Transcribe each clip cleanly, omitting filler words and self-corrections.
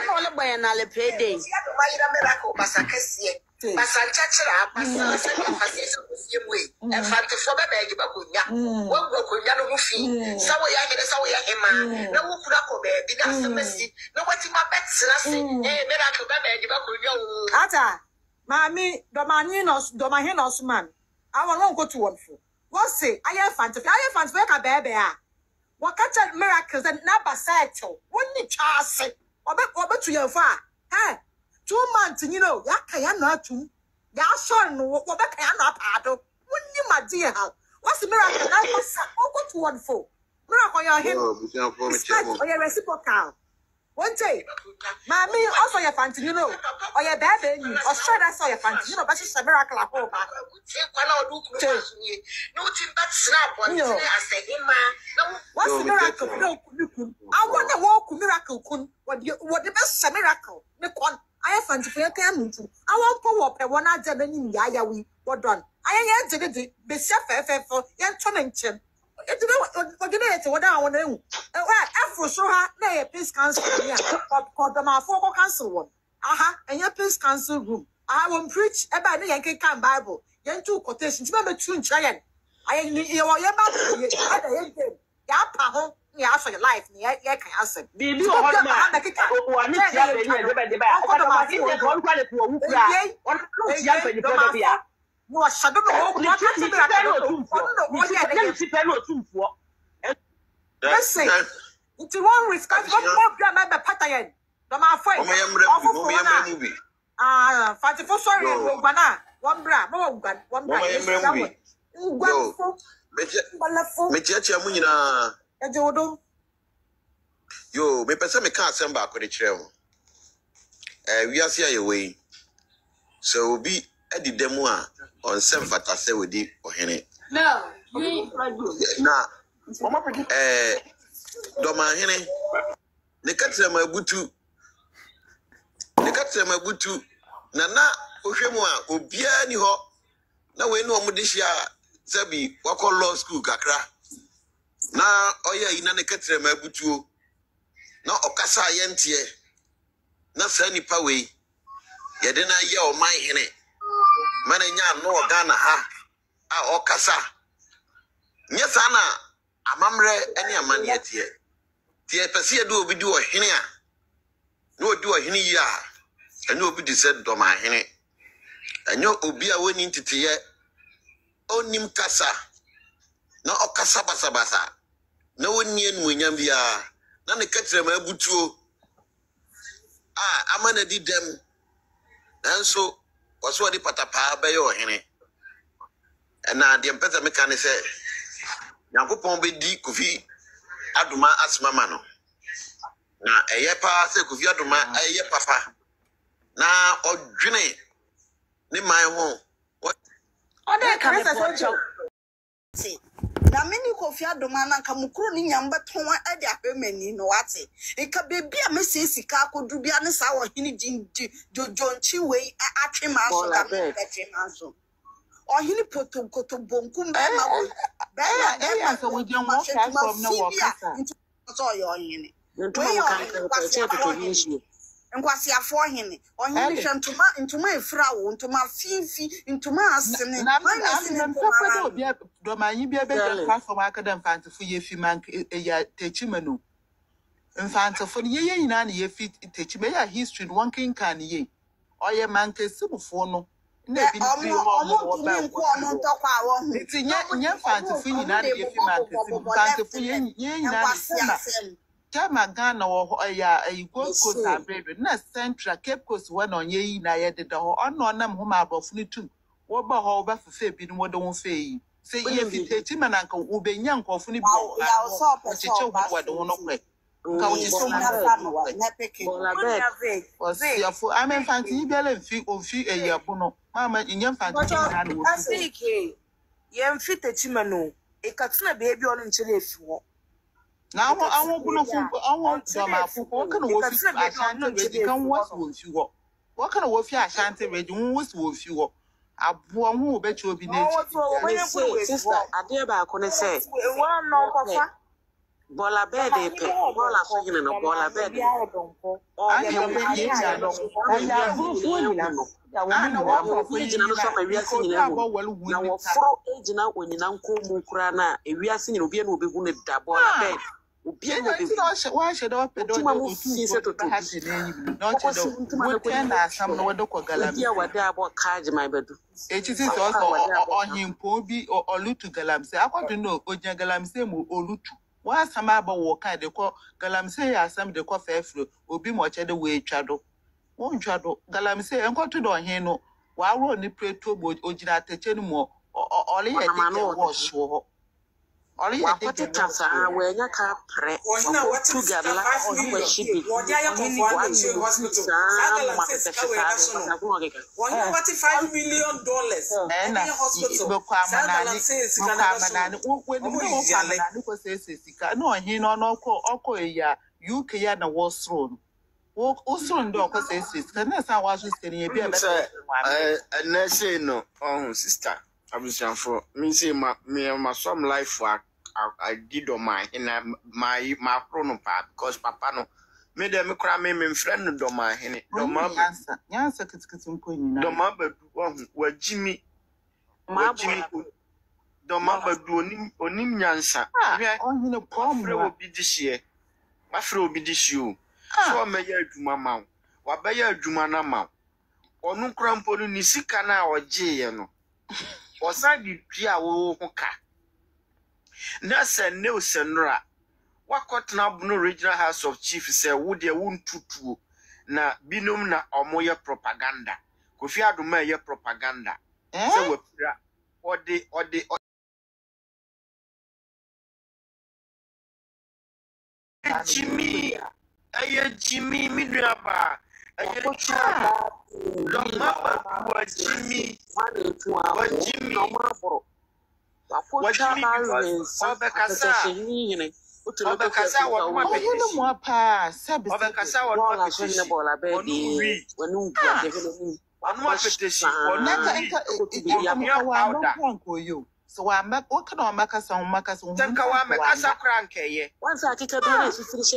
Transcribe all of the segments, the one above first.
All by an payday. Basanchachira pasation way and fancy for the bag bakunya one gokunya no fi sawo ya hede sawo ya hema na wukura ko be bi da semesi na wati ma betsira se miracle ba bag bakunya ata mami do mahin no man awon won go to one for what say aye fancy ka bebe a wakacha miracles and na basacho wonni chase obetu ye fa 2 months, you know, Yakaya not to Yashan, what can not paddle? Wouldn't you, my dear? What's the miracle? I was go to one for miracle your him or your reciprocal. One day, Mammy, also your fancy, you know, or your baby, or sure I saw your fancy, you know, but it's a miracle at home. No, but snap one, I said, what's the miracle? No, I want to walk miracle, what the best miracle, the one. I fancy for your cannon. I won't pull up a 1 hour in Yayawi. What done? I did it. Be chef for young Tonington. It's what I want to know. Afro show her, nay, a peace council. Called them our 4 council one. Aha, and your peace council room. I won't preach about the Yankee Camp Bible. Young 2 quotations. Remember, tune giant. I need your mouth. Yeah, for your life, yeah, can answer. Did you hold my hand? Yo, me pesa me can't send back with the trail. We are here away. So be at the demo on some fatase with it or henny. No, nah, Doma henny. The cats are my butu. The cats are my butu. Nana, Oshemwa, Obiani ho. Now we know Modishia, Sabi, Wako Law School, Kakra. Na oya ina ne ketre mabutuo na okasa yentie na sa nipa we ye de na ye o man hene mana nya no Ghana ha a okasa nye sa na amamre ene amane atie tie pese ye do obi di o hene a na odi o hene yi a ene obi di se do ma hene enyo obi a woni ntitiye onim kasa na okasa basabasa na wonni enmunyam bia na ne ketre ma abutuo amana di dem nanso waso di patapa ba ye ohene na de mpeza meka ne se Nyankopon be di Kofi Adoma asmama no na eye pa se Kofi Adoma eye papa na odwene ne man ho Ode ka so na meni Kofi Adoma na nka mukuru ni nyamba ton ade ahwemani no wate nka bebi a mesesi ka akodu bia ne sa wo hini jojonchi we atwema so da atwema so o hini poto koto bonkum be ma wo be ya so we dem wo ka from no wo ka so yo hini we yo nkwasi afo hini o hini ntuma efra wo ntuma fifi ntuma asene na mpapa obi do manyi bia be platform akadam fantifo ye fi man ya techimanu mfantofo ye nyina na ye fi techime ya history one king kan ye oye man kesibufo no na bi ni o ba no ntokwa wo hu tinya mfantofo nyina na ye fi man kesibufo ye nyina na Tama Ghana wo ya Gold Coast abrebe na Central Cape Coast when on ye na ye de ho ono nam ho ma abofu ni tum wo ba ho ba fefe bi ni wo de won fe yi se ye fiteti mananka wo be nya nkofo ni bi wo ya cheche wo de ho no kwe nka wo cheche na peke o si afo amen fanti bi ala mfi ofi eyabo no mama nya fanti na no wo fi ye mfiteti manu e katsina be bi ono nchele efi wo now, I won't go on what kind of wolf Ashanti can was wolf you what kind of wolf Ashanti ready was wolf you a boy who bet you will be named sister. I dear back when I say, Bola bed e pe. Bola so hine no bola bed. Once I'm about walking, they call Galamsey as some they call Fairflow, will be much the way shadow. Won't shadow Galamsey and got to do hino, while we're only pray to Ojina Techenimo or only a man was so. Only a cancer where you can't pray. To get life or you should be. What do $45 million and hospital. No, he no call ya. You can na was thrown. Walk also and dog says, can I was listening a bit? And I say no, oh, sister. I was for me say my some life work I did on my my chronopa because Papa no made them cry me friend do my hen do my answer do my were Jimmy do my onim yansa on the problem will be this year. My friend will be this you. So may you do my mouth. What by your Jumana mouth? Or no crampo ni sikana or jay no. Was I did Pia Woka? Nasa no senra. What caught now no regional house of chief say would they won't tutu na binum na omoya propaganda. Kofia do my propaganda. So or the Jimmy, Jimmy, Midraba, Jimmy, so I'm back. What can I make us on Macas? Once I crank ye. Once I kick a door, it's finish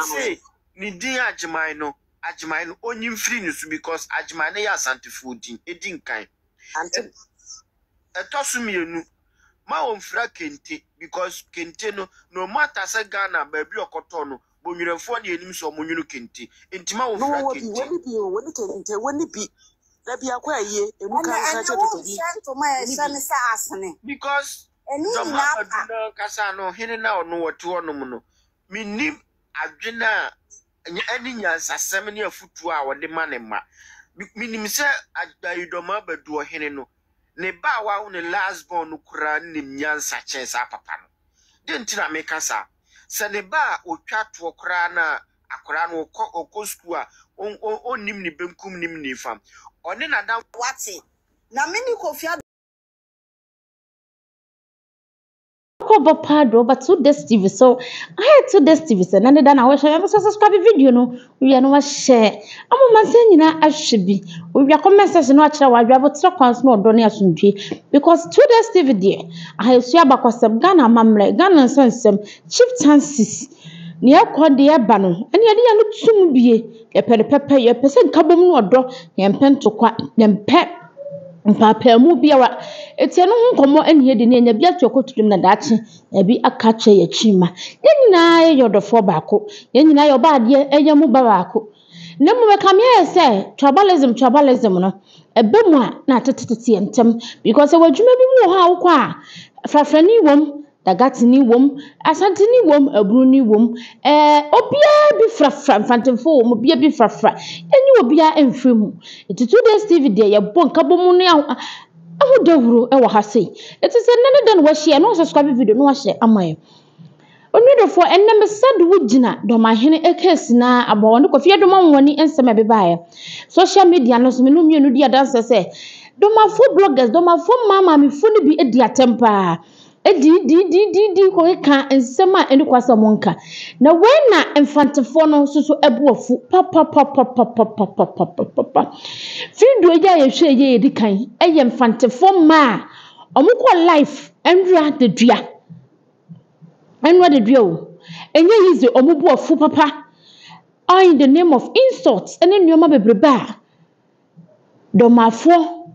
say, Nidia Ajimino, Ajimino, only free because Ajimane has anti-fooding, a dinkai. A tossumi, my own frack kente, because Kenteno, no matter say Ghana, baby or Cotono. When you phone your name, so Munuki Kenti, intima of when it be, let be a quiet year, and we can't to my son is asking. Because Casano, he now know what to onomono. Me name Adjena, any years a 7 year foot to our demand. Minim say, I don't remember do a heneno. Ne bawa on the last born Kuran in Yan Saches Apapano. Didn't I make us up? Saneba o chat to Krana, a Koran or Costua, on Nimni Benkum Nimni fam. On in a down what's it? Now, many coffee. Pado, but so this TV. So I had 2 days TV, and then I wish I was subscribe video. No, we are no share. I'm a man saying, I should be. We are commenting not sure why we have a truck on small donation because 2 days TV there. I have seen about some Ghana mamre, Ghana some cheap chances. Near quad the abano, and yet you look soon be a pepper, your percent cabum no door, and pen to quite them pep. Papa mu biara etia no nkomo enie de ne nya bia to kotum na dachi e bi akache ye chima ye nyina ye yodofo baako ye nyina ye obaade eye mu ba baako na mu meka me ye say tribalism no ebe mu a na tetetete entem because wadwuma bi mu ho a wokọ a frafrani wom dagatini wom asantini wom abruni wom obia bi frafra mfantemfo wom obia bi frafra enyi obia emfiri mu eti 2 days TV de ye bon kabomu ne aho dawuro e wo ha sei eti se nene den wo share no subscribe video no wa share amaye onidofo ennem sad wo gina do ma hene ekesi na abawo ne kofie do ma woni ensem e bebaaye social media no so me no mienu dia dance se do ma fo bloggers do ma fo mama me fo ne bi edi atempa di ko ka ensema eni kwasa monka na wena emfantefo no susu ebuofu papa video ya ye hwe ye edi kan eye emfantefo ma Omukwa life enra the dua. Enra the dua. Enye yize omubu ofu papa. All in the name of insults. Ene nyoma bebreba. Domafo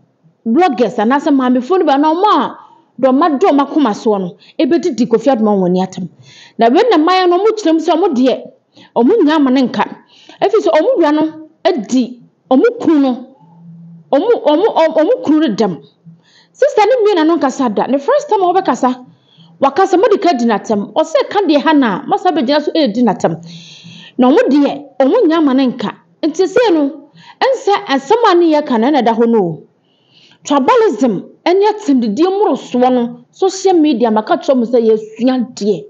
bloggers and asa mami phone ba no ma. Doma doma kuma so no. Ebedi di Kofi Adoma woni atam. Na when na maya no mu kyerem so omo de omo nya ma ne nka. Efi so omo dua no edi omo kunu no. Omo kunu dem. Sister ni mi na no kasa da. The first time obe kasa wakasa medika dinatam. O se kan de ha na masa be gina so e dinatam. Na omo de omo nya ma ne nka. Nti se no ense asema ne ye kan na da ho no. Tribalism enya timdidi muro so no social media maka tro say yesua de.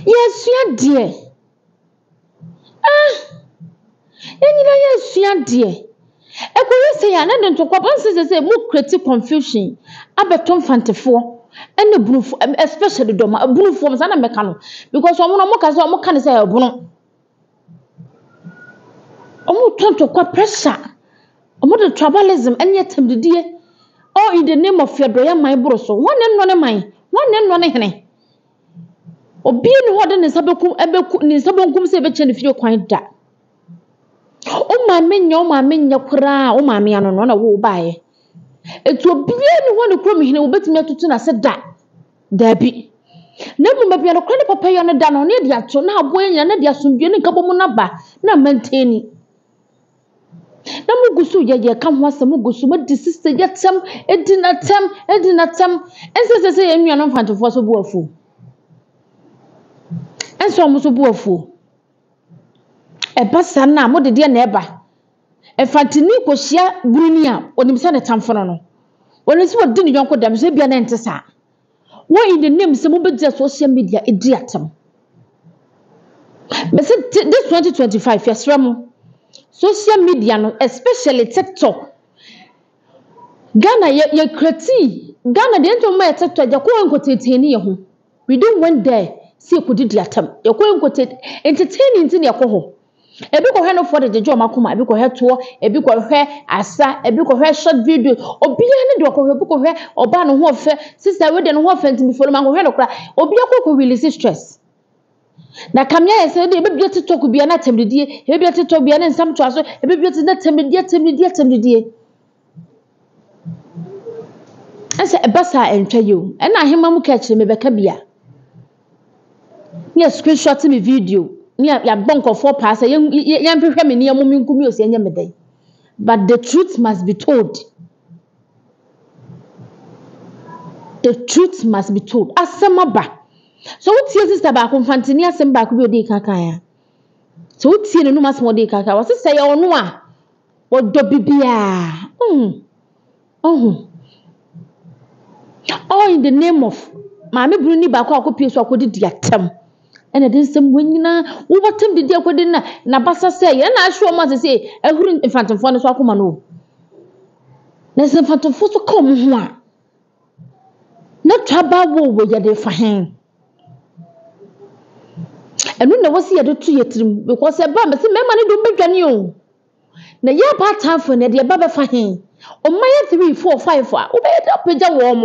Yesua de. Enyina yesua de. Ekoye say ya na de ntokwa bon say mu create confusion abeton fantefo ene bunufo especially doma bunufo msa na meka no because omo no moka say omo kan say ebunu omo tonto kwa pressure omo the tribalism enya timdidie all in the name of fedoya man bro so one no ne man one no ne hene obi ni ho de ne sabeku ebeku ni sabonkum say be che ne fie kwan da o ma menya kura o ma me ano no na wo baaye etu obi ni ho ne krom hene wo betimi atutu na se da dabi na mu mabia no kra ne papa yo ne da no ne dia ato na abo enya na dia somdue ne kabom na ba na maintain na mugusu ye ka ho asem mugusu madi sister yetem edinatem ensese ye nua no mfantofo so bu afu enso mo so bu afu ebasa na mo de na eba efantini kohia buruni a onimsa ne tamfono no onisi wodi ne yonko dam so bia na ntesa wo in the name se mo be social media ediatem but this 2025 yesramo social media no especially TikTok Ghana ye create Ghana de ento ma TikTok ya ko enkoteteni ye ho we don't went there see ko didi atam ye ko enkotet entertaining tin ye ko ho ebi ko hwe no for the jejo makoma ebi ko hwe to ebi ko hwe asa ebi ko hwe short video obi ne de ko hwe ebi ko hwe oba no ho fe sister we de no ho fe ntimi folo ma ko hwe no kra obi ko release stress na kamya yese de ebe bioti TikTok bia na temdidie ebe bioti TikTok bia na nsam to aso ebe bioti na temdidie ese ebasa entwa yo e na ahema mu ka kire me beka bia ni screenshot me video ni ya bonko for pass yan hwehwe me ne amomi nkumi osi anya medai but the truth must be told asemaba. So what your sister back on Fantini asem back bi odi kaka ya. So what see no mas mo di kaka. What say ya onu a? Wo do bibia. All in the name of Mami Bruni back akopie so akodi diatem. Ena den sem wanyina wo batem didi akodi na basa say ya na ahwe mo say ehuru infantomfo no so akoma no. Na sem infantomfo so kom ho a. Na twaba wo ya de fa hen. And when was here to you because a bam, see, my money don't make any o. Na ya part time for Nadia Baba for him. On my 3, 4, 5 for obey up with a warm.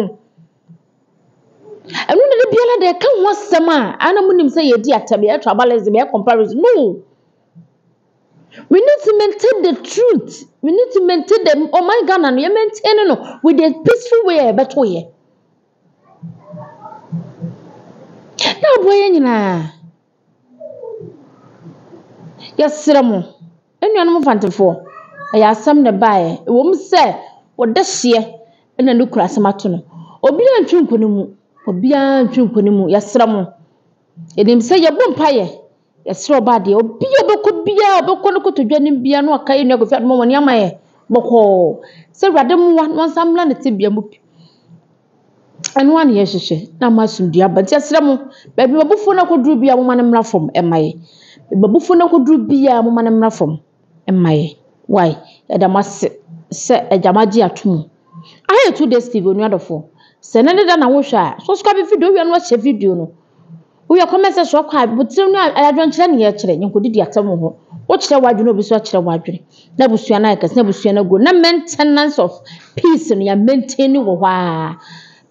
And when the Biala there come was summer, and I'm going to say a dear Tabia trouble as a comparison. No, we need to maintain the truth. We need to maintain them. Oh my God, and we maintain no with a peaceful way, but way. Now, boy, yes, Siramo. Any animal fantiful. I asked some the buyer. A woman said, what does she and a look crass matuno? Obia and Trumponimu, Obia and Trumponimu, yes, Siramo. It him say your bumpire. Yes, so bad. Obia could be a bocono to join Biano, a kayak of that moment, Yamae. Boko. So Radam one some land at Tibia. And 1 year, she. Now, my son, dear, but just Ramo, baby, Bufona could do be a woman and from M.I. Babufuna ko dru bia mo manam na fom emaye why e da mas se e jamaji atum aye 2 days TV onu adofo se na ne da na wo hwa so subscribe video wi no che video no we are comment section kwa but no adwenkyere ne ye kyere nkodidi atam ho wo kyere wadwene obi so kyere wadwene na busua na yakase na busua na go na maintenance of peace no ya maintain wo ha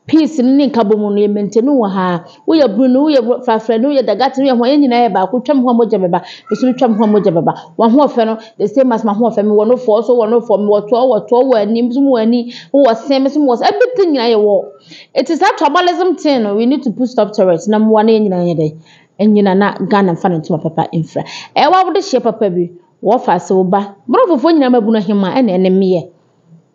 peace ni nkabomu no ya maintain wo ha wo ya bru no wo ya fafra no wo ya dagate no ya ho nyina ya ba ko twam ho moja beba besu twam ho moja beba wa ho ofe no the same as ma ho ofe me wo no for so wo no for me wo to wo ani so wo ani wo same so wo everything nyina ye wo. It is that tribalism thing. No, we need to put stop to it. Number one, nyina na Ghana fan into my papa infra. Wa would share papa bi. Wo fa se wo ba. Bro fofo nyina mabu no hema na eneme ye.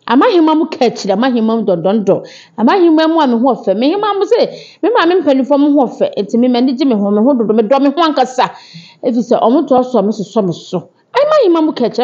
Ama hema mu kachira, ama hema mu dodondo. Ama hema mu ame ho ofe. Me hema mu se, me ma me mpanifo mu ho ofe. Enti me mani gi me ho dodo me do me ho ankasa. Efi se omo to so me so. Ama hema mu kachira